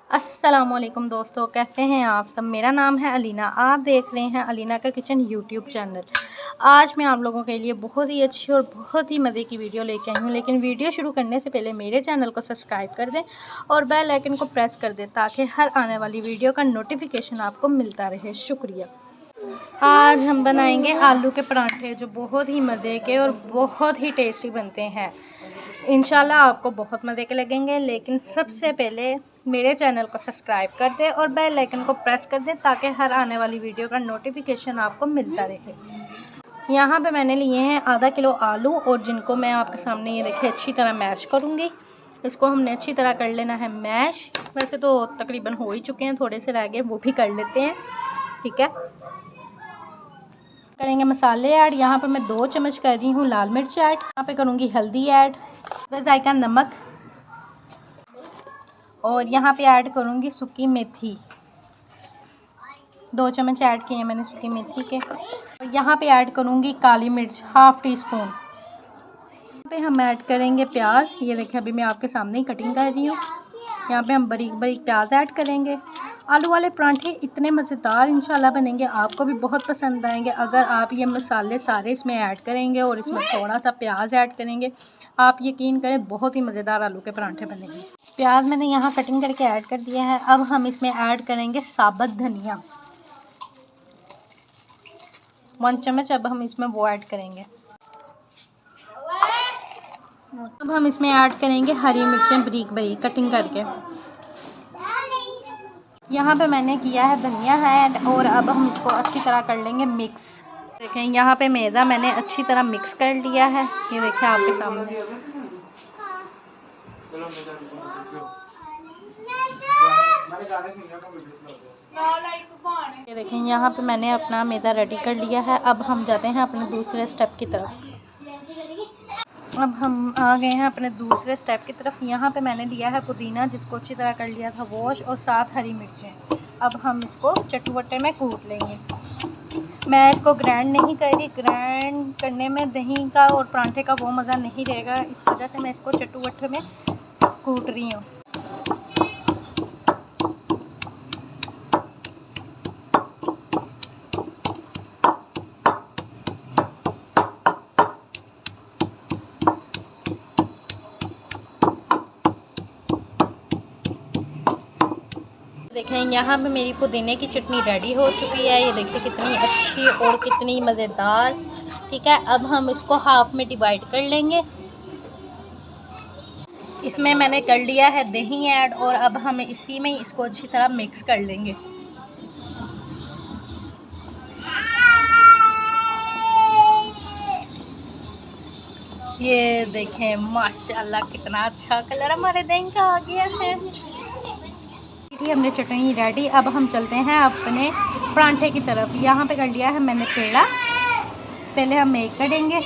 अस्सलामुअलैकुम दोस्तों, कैसे हैं आप सब। मेरा नाम है अलीना, आप देख रहे हैं अलीना का किचन यूट्यूब चैनल। आज मैं आप लोगों के लिए बहुत ही अच्छी और बहुत ही मज़े की वीडियो लेके आई हूँ। लेकिन वीडियो शुरू करने से पहले मेरे चैनल को सब्सक्राइब कर दें और बेल आइकन को प्रेस कर दें ताकि हर आने वाली वीडियो का नोटिफिकेशन आपको मिलता रहे। शुक्रिया। आज हम बनाएंगे आलू के परांठे जो बहुत ही मज़े के और बहुत ही टेस्टी बनते हैं। इंशाल्लाह आपको बहुत मज़े के लगेंगे। लेकिन सबसे पहले मेरे चैनल को सब्सक्राइब कर दें और बेल आइकन को प्रेस कर दें ताकि हर आने वाली वीडियो का नोटिफिकेशन आपको मिलता रहे। यहाँ पे मैंने लिए हैं आधा किलो आलू और जिनको मैं आपके सामने ये देखिए अच्छी तरह मैश करूँगी। इसको हमने अच्छी तरह कर लेना है मैश। वैसे तो तकरीबन हो ही चुके हैं, थोड़े से रह गए, वो भी कर लेते हैं। ठीक है, करेंगे मसाले ऐड। यहाँ पे मैं 2 चम्मच कर रही हूँ लाल मिर्च ऐड। यहाँ पे करूँगी हल्दी ऐड, जायका नमक, और यहाँ पे ऐड करूँगी सूखी मेथी। 2 चम्मच ऐड किए मैंने सूखी मेथी के। और यहाँ पे ऐड करूँगी काली मिर्च हाफ़ टी स्पून। यहाँ पे हम ऐड करेंगे प्याज। ये देखिए अभी मैं आपके सामने ही कटिंग कर रही हूँ। यहाँ पे हम बारीक बारीक प्याज ऐड करेंगे। आलू वाले परांठे इतने मज़ेदार इंशाल्लाह बनेंगे, आपको भी बहुत पसंद आएंगे अगर आप ये मसाले सारे इसमें ऐड करेंगे और इसमें थोड़ा सा प्याज ऐड करेंगे। आप यकीन करें बहुत ही मज़ेदार आलू के परांठे बनेंगे। प्याज मैंने यहाँ कटिंग करके ऐड कर दिया है। अब हम इसमें ऐड करेंगे साबुत धनिया 1 चम्मच। अब हम इसमें वो ऐड करेंगे। अब हम इसमें ऐड करेंगे हरी मिर्चें बारीक बारीक कटिंग करके। यहाँ पे मैंने किया है धनिया ऐड और अब हम इसको अच्छी तरह कर लेंगे मिक्स। देखें यहाँ पे मैदा मैंने अच्छी तरह मिक्स कर लिया है। ये देखें आपके सामने। ये देखें यहाँ पे मैंने अपना मैदा रेडी कर लिया है। अब हम जाते हैं अपने दूसरे स्टेप की तरफ। अब हम आ गए हैं अपने दूसरे स्टेप की तरफ। यहाँ पे मैंने लिया है पुदीना जिसको अच्छी तरह कर लिया था वॉश, और 7 हरी मिर्चें। अब हम इसको चटवटे में कूट लेंगे। मैं इसको ग्राइंड नहीं कर रही, ग्राइंड करने में दही का और परांठे का वो मज़ा नहीं रहेगा, इस वजह से मैं इसको चटवटे में कूट रही हूँ। देखें यहाँ पे मेरी पुदीने की चटनी रेडी हो चुकी है। ये देखिए कितनी अच्छी और कितनी मज़ेदार। ठीक है, अब हम इसको हाफ में डिवाइड कर लेंगे। इसमें मैंने कर लिया है दही ऐड और अब हम इसी में इसको अच्छी तरह मिक्स कर लेंगे। ये देखें माशाल्लाह कितना अच्छा कलर हमारे दही का आ गया है। हमने चटनी रेडी। अब हम चलते हैं अपने परांठे की तरफ। यहाँ पे कर लिया है मैंने पेड़ा। पहले हम एक करेंगे।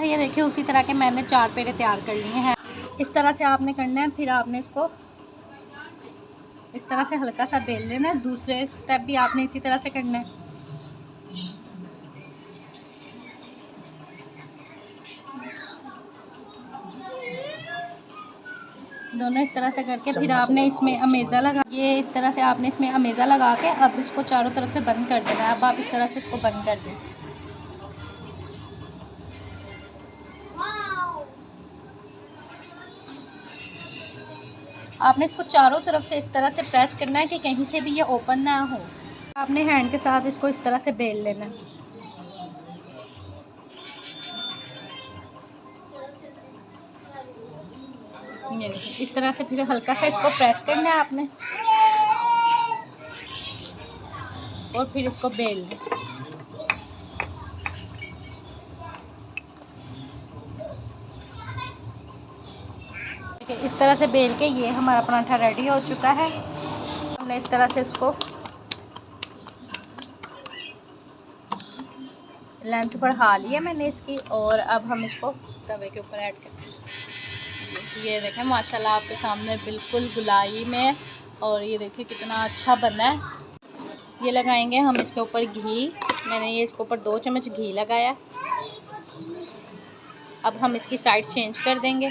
ये देखिए उसी तरह के मैंने 4 पेड़े तैयार कर लिए हैं। इस तरह से आपने करना है, फिर आपने इसको इस तरह से हल्का सा बेल लेना है। दूसरे स्टेप भी आपने इसी तरह से करना है। दोनों इस तरह से करके फिर आपने इसमें अमेज़ा लगा, ये इस तरह से आपने इसमें अमेज़ा लगा के अब इसको चारों तरफ से बंद कर देना है। अब आप इस तरह से इसको बंद कर दें। आपने इसको चारों तरफ से इस तरह से प्रेस करना है कि कहीं से भी ये ओपन ना हो। आपने हैंड के साथ इसको इस तरह से बेल लेना है। इस तरह से फिर हल्का सा इसको प्रेस करना है आपने और फिर इसको बेल लें। इस तरह से बेल के ये हमारा पराठा रेडी हो चुका है। हमने इस तरह से इसको लेंथ बढ़ा लिया मैंने इसकी, और अब हम इसको तवे के ऊपर ऐड करते हैं। ये देखें माशाल्लाह आपके सामने बिल्कुल गुलाई में, और ये देखिए कितना अच्छा बना है। ये लगाएंगे हम इसके ऊपर घी। मैंने ये इसके ऊपर 2 चम्मच घी लगाया। अब हम इसकी साइड चेंज कर देंगे।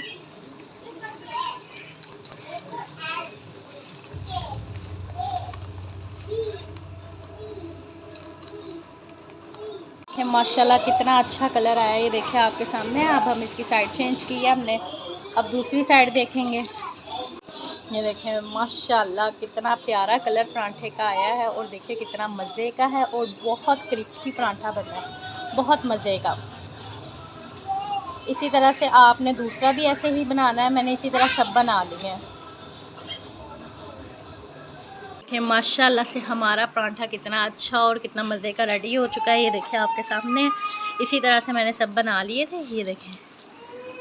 माशाल्लाह कितना अच्छा कलर आया, ये देखिए आपके सामने। अब हम इसकी साइड चेंज की है हमने, अब दूसरी साइड देखेंगे। ये देखें माशाल्लाह कितना प्यारा कलर परांठे का आया है, और देखिए कितना मज़े का है, और बहुत क्रिस्पी परांठा बना है, बहुत मज़े का। इसी तरह से आपने दूसरा भी ऐसे ही बनाना है, मैंने इसी तरह सब बना लिए हैं। देखिए माशाल्लाह से हमारा परांठा कितना अच्छा और कितना मज़े का रेडी हो चुका है। ये देखिए आपके सामने, इसी तरह से मैंने सब बना लिए थे। ये देखें,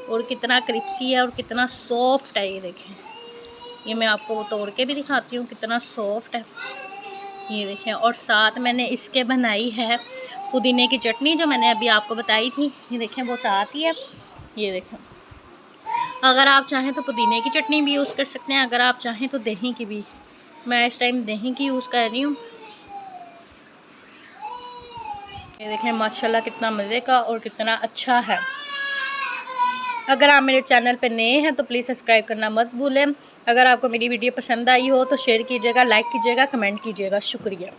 और कितना क्रिस्पी है और कितना सॉफ्ट है। ये देखें, ये मैं आपको तोड़ के भी दिखाती हूँ कितना सॉफ्ट है। ये देखें, और साथ मैंने इसके बनाई है पुदीने की चटनी, जो मैंने अभी आपको बताई थी। ये देखें वो साथ ही है। ये देखें, अगर आप चाहें तो पुदीने की चटनी भी यूज़ कर सकते हैं, अगर आप चाहें तो दही की भी। मैं इस टाइम दही की यूज़ कर रही हूँ। ये देखें माशाल्लाह कितना मज़े का और कितना अच्छा है। अगर आप मेरे चैनल पर नए हैं तो प्लीज़ सब्सक्राइब करना मत भूलें। अगर आपको मेरी वीडियो पसंद आई हो तो शेयर कीजिएगा, लाइक कीजिएगा, कमेंट कीजिएगा। शुक्रिया।